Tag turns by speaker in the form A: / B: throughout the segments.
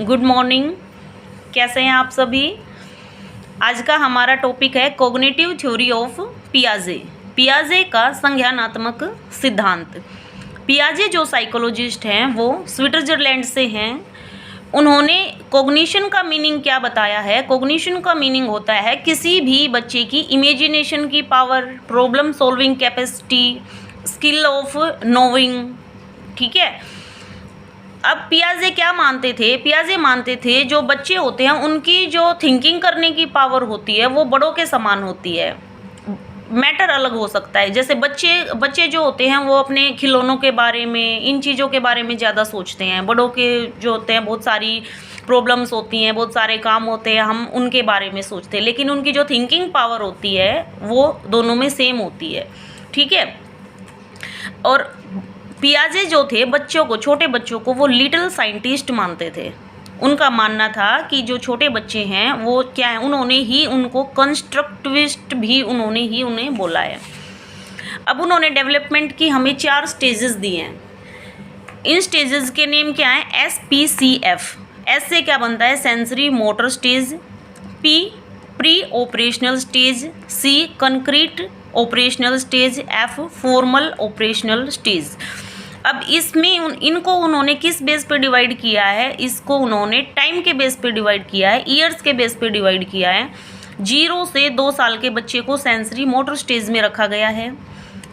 A: Good morning. कैसे हैं आप सभी। आज का हमारा टॉपिक है कॉग्निटिव थ्योरी ऑफ पियाजे। पियाजे का संज्ञानात्मक सिद्धांत। पियाजे जो साइकोलॉजिस्ट हैं वो स्विट्जरलैंड से हैं। उन्होंने कॉग्निशन का मीनिंग क्या बताया है। कॉग्निशन का मीनिंग होता है किसी भी बच्चे की इमेजिनेशन की power, problem solving capacity, skill of knowing. ठीक है। अब पियाजे क्या मानते थे। पियाजे मानते थे जो बच्चे होते हैं उनकी जो थिंकिंग करने की पावर होती है वो बड़ों के समान होती है। मैटर अलग हो सकता है। जैसे बच्चे जो होते हैं वो अपने खिलौनों के बारे में, इन चीज़ों के बारे में ज़्यादा सोचते हैं। बड़ों के जो होते हैं बहुत सारी प्रॉब्लम्स होती हैं, बहुत सारे काम होते हैं, हम उनके बारे में सोचते हैं। लेकिन उनकी जो थिंकिंग पावर होती है वो दोनों में सेम होती है। ठीक है। और पियाजे जो थे बच्चों को, छोटे बच्चों को वो लिटिल साइंटिस्ट मानते थे। उनका मानना था कि जो छोटे बच्चे हैं वो क्या है, उन्होंने ही उनको कंस्ट्रक्टिविस्ट भी उन्हें बोला है। अब उन्होंने डेवलपमेंट की हमें 4 स्टेजेस दिए हैं। इन स्टेजेस के नेम क्या है। SPCF। एस से क्या बनता है, sensory motor stage. P pre operational stage. C concrete operational stage. F formal operational stage. अब इसमें इनको उन्होंने किस बेस पे डिवाइड किया है, इसको उन्होंने टाइम के बेस पे डिवाइड किया है, ईयर्स के बेस पे डिवाइड किया है। 0 से 2 साल के बच्चे को सेंसरी मोटर स्टेज में रखा गया है।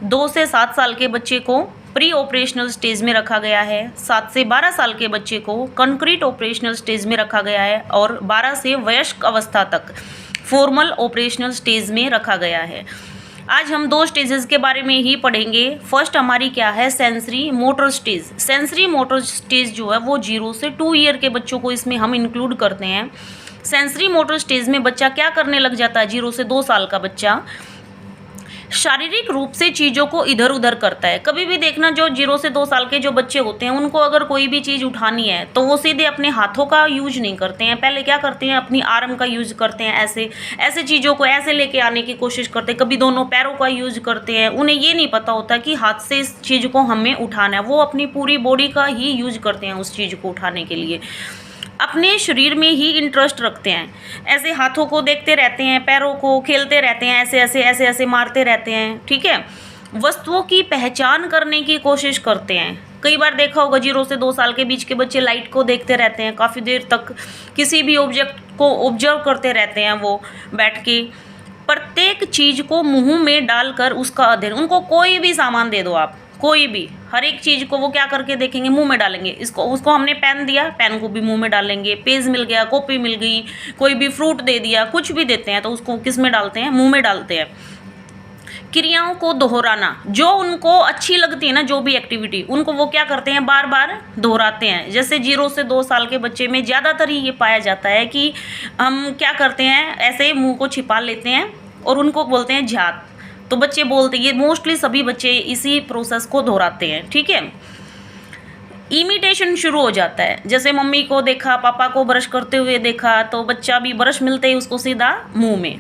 A: 2 से 7 साल के बच्चे को प्री ऑपरेशनल स्टेज में रखा गया है। 7 से 12 साल के बच्चे को कंक्रीट ऑपरेशनल स्टेज में रखा गया है। और 12 से वयस्क अवस्था तक फॉर्मल ऑपरेशनल स्टेज में रखा गया है। आज हम 2 स्टेजेस के बारे में ही पढ़ेंगे। फर्स्ट हमारी क्या है, sensory motor stage. Sensory motor stage जो है वो 0 से 2 ईयर के बच्चों को इसमें हम इंक्लूड करते हैं। सेंसरी मोटर स्टेज में बच्चा क्या करने लग जाता है, 0 से 2 साल का बच्चा शारीरिक रूप से चीज़ों को इधर उधर करता है। कभी भी देखना, जो 0 से 2 साल के जो बच्चे होते हैं उनको अगर कोई भी चीज़ उठानी है तो वो सीधे अपने हाथों का यूज नहीं करते हैं। पहले क्या करते हैं, अपनी आर्म का यूज करते हैं। ऐसे चीज़ों को ऐसे लेके आने की कोशिश करते हैं। कभी दोनों पैरों का यूज करते हैं। उन्हें ये नहीं पता होता कि हाथ से इस चीज़ को हमें उठाना है। वो अपनी पूरी बॉडी का ही यूज करते हैं उस चीज़ को उठाने के लिए। अपने शरीर में ही इंटरेस्ट रखते हैं। ऐसे हाथों को देखते रहते हैं, पैरों को खेलते रहते हैं, ऐसे मारते रहते हैं। ठीक है। वस्तुओं की पहचान करने की कोशिश करते हैं। कई बार देखा होगा 0 से 2 साल के बीच के बच्चे लाइट को देखते रहते हैं काफ़ी देर तक। किसी भी ऑब्जेक्ट को ऑब्जर्व करते रहते हैं वो बैठ के। प्रत्येक चीज़ को मुँह में डालकर उसका अध्ययन। उनको कोई भी सामान दे दो आप, कोई भी, हर एक चीज़ को वो क्या करके देखेंगे, मुंह में डालेंगे। उसको हमने पेन दिया, पेन को भी मुंह में डालेंगे। पेज मिल गया, कॉपी मिल गई, कोई भी फ्रूट दे दिया, कुछ भी देते हैं तो उसको किस में डालते हैं, मुंह में डालते हैं। क्रियाओं को दोहराना, जो उनको अच्छी लगती है ना, जो भी एक्टिविटी, उनको वो क्या करते हैं, बार बार दोहराते हैं। जैसे 0 से 2 साल के बच्चे में ज़्यादातर ही ये पाया जाता है कि हम क्या करते हैं, ऐसे मुँह को छिपा लेते हैं और उनको बोलते हैं झात। तो बच्चे बोलते हैं, ये मोस्टली सभी बच्चे इसी प्रोसेस को दोहराते हैं। ठीक है। इमिटेशन शुरू हो जाता है। जैसे मम्मी को देखा, पापा को ब्रश करते हुए देखा तो बच्चा भी ब्रश मिलते ही उसको सीधा मुंह में।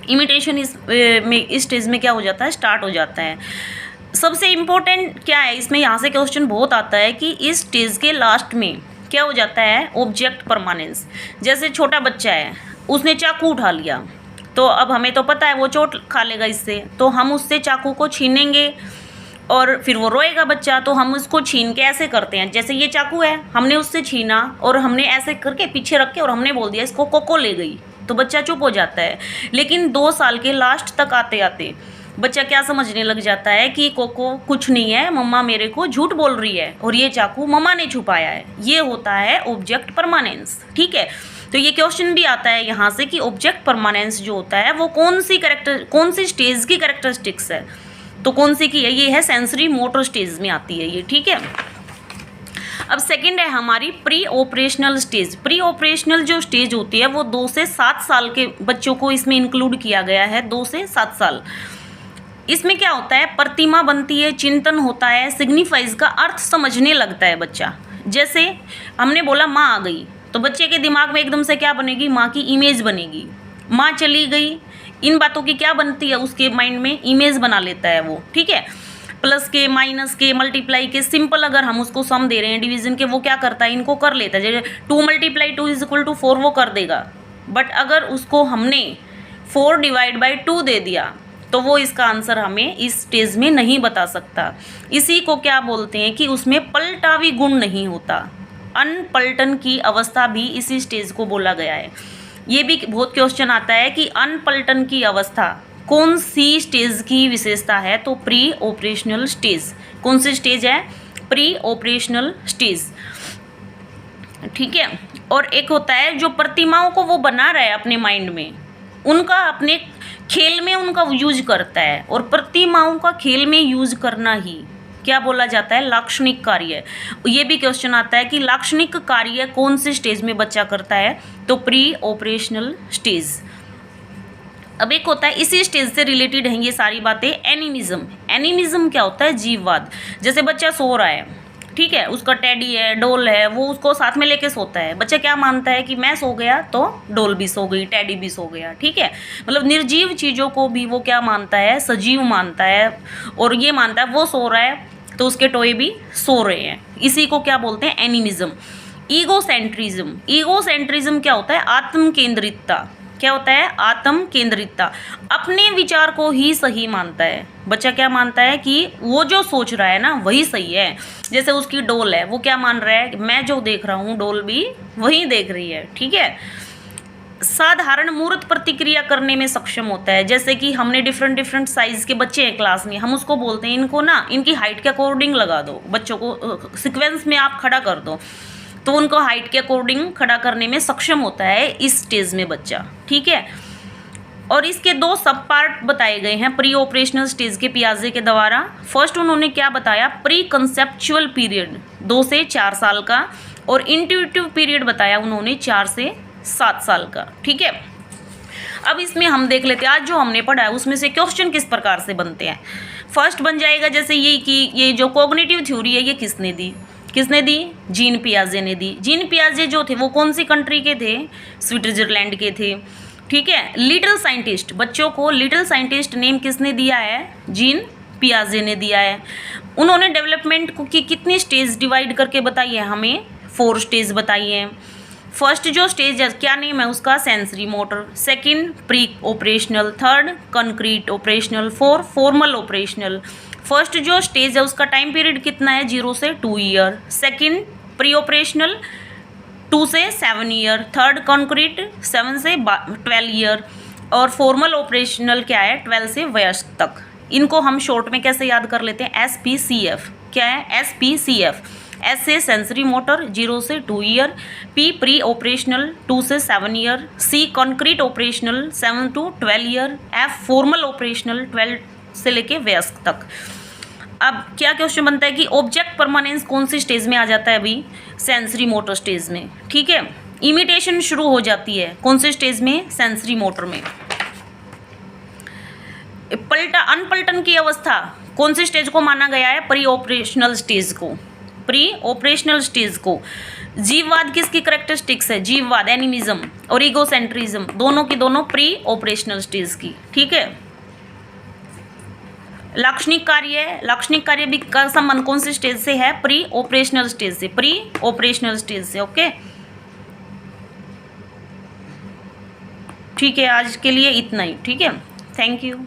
A: इमिटेशन इस स्टेज में क्या हो जाता है, स्टार्ट हो जाता है। सबसे इम्पोर्टेंट क्या है इसमें, यहाँ से क्वेश्चन बहुत आता है कि इस स्टेज के लास्ट में क्या हो जाता है, ऑब्जेक्ट परमानेंस। जैसे छोटा बच्चा है, उसने चाकू उठा लिया तो अब हमें तो पता है वो चोट खा लेगा इससे, तो हम उससे चाकू को छीनेंगे और फिर वो रोएगा बच्चा। तो हम उसको छीन के ऐसे करते हैं, जैसे ये चाकू है, हमने उससे छीना और हमने ऐसे करके पीछे रख के और हमने बोल दिया इसको कोको ले गई, तो बच्चा चुप हो जाता है। लेकिन 2 साल के लास्ट तक आते आते बच्चा क्या समझने लग जाता है कि कोको कुछ नहीं है, मम्मा मेरे को झूठ बोल रही है और ये चाकू मम्मा ने छुपाया है। ये होता है ऑब्जेक्ट परमानेंस। ठीक है। तो ये क्वेश्चन भी आता है यहाँ से कि ऑब्जेक्ट परमानेंस जो होता है वो कौन सी स्टेज की कैरेक्टरिस्टिक्स है, तो कौन सी की है, ये है सेंसरी मोटर स्टेज में आती है ये। ठीक है। अब सेकंड है हमारी pre operational stage. Pre operational जो स्टेज होती है वो 2 से 7 साल के बच्चों को इसमें इंक्लूड किया गया है। 2 से 7 साल। इसमें क्या होता है, प्रतिमा बनती है, चिंतन होता है, सिग्निफाइज का अर्थ समझने लगता है बच्चा। जैसे हमने बोला माँ आ गई, तो बच्चे के दिमाग में एकदम से क्या बनेगी, माँ की इमेज बनेगी। माँ चली गई, इन बातों की क्या बनती है, उसके माइंड में इमेज बना लेता है वो। ठीक है। प्लस के, माइनस के, मल्टीप्लाई के, सिंपल अगर हम उसको सम दे रहे हैं डिवीजन के, वो क्या करता है, इनको कर लेता है। जैसे 2 × 2 = 4 वो कर देगा, बट अगर उसको हमने 4 / 2 दे दिया तो वो इसका आंसर हमें इस स्टेज में नहीं बता सकता। इसी को क्या बोलते हैं कि उसमें पलटावी गुण नहीं होता। अनपलटन की अवस्था भी इसी स्टेज को बोला गया है। ये भी बहुत क्वेश्चन आता है कि अनपलटन की अवस्था कौन सी स्टेज की विशेषता है, तो प्री ऑपरेशनल स्टेज। कौन सी स्टेज है? प्री ऑपरेशनल स्टेज, ठीक है। और एक होता है जो प्रतिमाओं को वो बना रहा है अपने माइंड में, उनका अपने खेल में उनका यूज करता है, और प्रतिमाओं का खेल में यूज करना ही क्या बोला जाता है? लाक्षणिक कार्य। ये भी क्वेश्चन आता है कि लाक्षणिक कार्य कौन से स्टेज में बच्चा करता है, तो प्री ऑपरेशनल स्टेज। अब एक होता है इसी स्टेज से रिलेटेड है ये सारी बातें, एनिमिज्म। एनिमिज्म क्या होता है? जीववाद। जैसे बच्चा सो रहा है, ठीक है, उसका टेडी है, डोल है, वो उसको साथ में लेके सोता है। बच्चा क्या मानता है कि मैं सो गया तो डोल भी सो गई, टेडी भी सो गया, ठीक है। मतलब निर्जीव चीज़ों को भी वो क्या मानता है? सजीव मानता है, और ये मानता है वो सो रहा है तो उसके टॉय भी सो रहे हैं। इसी को क्या बोलते हैं? एनिमिज्म। ईगोसेंट्रिज्म। ईगोसेंट्रिज्म क्या होता है? आत्म केंद्रितता। क्या होता है? आत्म केंद्रितता। अपने विचार को ही सही मानता है। बच्चा क्या मानता है कि वो जो सोच रहा है ना वही सही है। जैसे उसकी डोल है, वो क्या मान रहा है? मैं जो देख रहा हूँ डोल भी वही देख रही है, ठीक है। साधारण मूर्त प्रतिक्रिया करने में सक्षम होता है। जैसे कि हमने डिफरेंट साइज के बच्चे हैं क्लास में, हम उसको बोलते हैं इनको ना इनकी हाइट के अकॉर्डिंग लगा दो, बच्चों को सीक्वेंस में आप खड़ा कर दो, तो उनको हाइट के अकॉर्डिंग खड़ा करने में सक्षम होता है इस स्टेज में बच्चा, ठीक है। और इसके 2 सब पार्ट बताए गए हैं प्री ऑपरेशनल स्टेज के पियाजे के द्वारा। फर्स्ट उन्होंने क्या बताया? प्री कंसेप्चुअल पीरियड 2 से 4 साल का, और इंट्यूटिव पीरियड बताया उन्होंने 4 से 7 साल का, ठीक है। अब इसमें हम देख लेते हैं आज जो हमने पढ़ा है उसमें से क्वेश्चन किस प्रकार से बनते हैं। फर्स्ट बन जाएगा जैसे ये कि ये जो कॉग्निटिव थ्योरी है ये किसने दी? किसने दी? जीन पियाजे ने दी। जीन पियाजे जो थे वो कौन सी कंट्री के थे? स्विट्जरलैंड के थे, ठीक है। लिटिल साइंटिस्ट, बच्चों को लिटिल साइंटिस्ट नेम किसने दिया है? जीन पियाजे ने दिया है। उन्होंने डेवलपमेंट को की कितनी स्टेज डिवाइड करके बताई है? हमें 4 स्टेज बताई है। फर्स्ट जो स्टेज है क्या नेम है उसका? Sensory motor. Second pre operational, third concrete operational, 4 formal operational. First जो स्टेज है उसका टाइम पीरियड कितना है? 0 से 2 ईयर। सेकंड प्री ऑपरेशनल 2 से 7 ईयर। थर्ड कंक्रीट 7 से 12 ईयर। और फॉर्मल ऑपरेशनल क्या है? 12 से वयस्क तक। इनको हम शॉर्ट में कैसे याद कर लेते हैं? SPCF। क्या है? SPCF। एस से सेंसरी मोटर 0 से 2 ईयर, पी प्री ऑपरेशनल 2 से 7 year, C concrete operational 7 to 12 year, F formal operational 12 से लेके वयस्क तक। अब क्या क्वेश्चन बनता है कि ऑब्जेक्ट परमानेंस कौन सी स्टेज में आ जाता है? अभी सेंसरी मोटर स्टेज में, ठीक है। इमिटेशन शुरू हो जाती है कौन से स्टेज में? सेंसरी मोटर में। अनपलटन की अवस्था कौन से स्टेज को माना गया है? प्री ऑपरेशनल स्टेज को। प्री ऑपरेशनल स्टेज को। जीववाद किसकी करेक्टरिस्टिक्स है? जीववाद, एनिमिज्म और ईगोसेंट्रिज्म दोनों की दोनों प्री ऑपरेशनल स्टेज की, ठीक है। लाक्षणिक कार्य भी का संबंध कौन से स्टेज से है? प्री ऑपरेशनल स्टेज से। प्री ऑपरेशनल स्टेज से, ओके। ठीक है, आज के लिए इतना ही, ठीक है। Thank you.